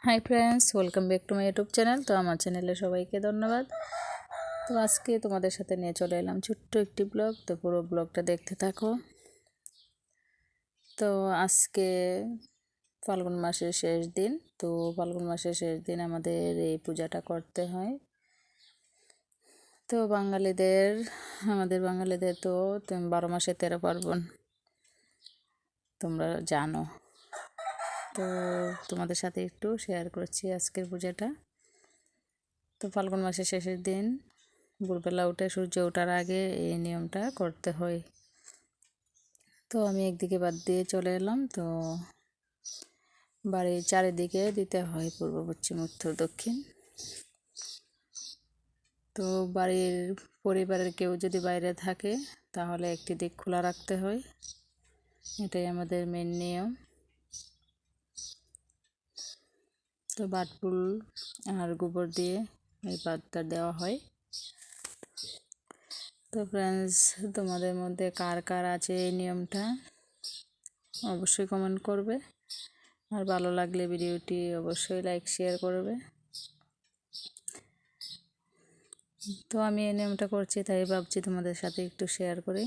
Hi friends, welcome back to my YouTube channel. তো আমার চ্যানেলে সবাইকে ধন্যবাদ। তো আজকে তোমাদের সাথে নিয়ে চলে এলাম ছোট্ট একটি ব্লগ। তো পুরো ব্লগটা দেখতে থাকো। তো আজকে ফাল্গুন মাসের শেষ দিন। তো ফাল্গুন মাসের শেষ দিন আমাদের এই পূজাটা করতে হয়। তো আমাদের বাঙালিদের তো 12 মাসে 13 পার্বণ, তোমরা জানো। তো তোমাদের সাথে একটু শেয়ার করছি আজকের পূজাটা। তো ফাল্গুন মাসের শেষের দিন ভোরবেলা উঠে সূর্য ওঠার আগে এই নিয়মটা করতে হয়। তো আমি একদিকে বাদ দিয়ে চলে এলাম। তো বাড়ির চারিদিকে দিতে হয় পূর্ব, পশ্চিম, উত্তর, দক্ষিণ। তো পরিবারের কেউ যদি বাইরে থাকে তাহলে একটি দিক খোলা রাখতে হয়, এটাই আমাদের মেন নিয়ম। তো বাটফুল আর গোবর দিয়ে এই পাতটা দেওয়া হয়। তো ফ্রেন্ডস, তোমাদের মধ্যে কার কার আছে এই নিয়মটা অবশ্যই কমেন্ট করবে, আর ভালো লাগলে ভিডিওটি অবশ্যই লাইক শেয়ার করবে। তো আমি এই নিয়মটা করছি, তাই ভাবছি তোমাদের সাথে একটু শেয়ার করি।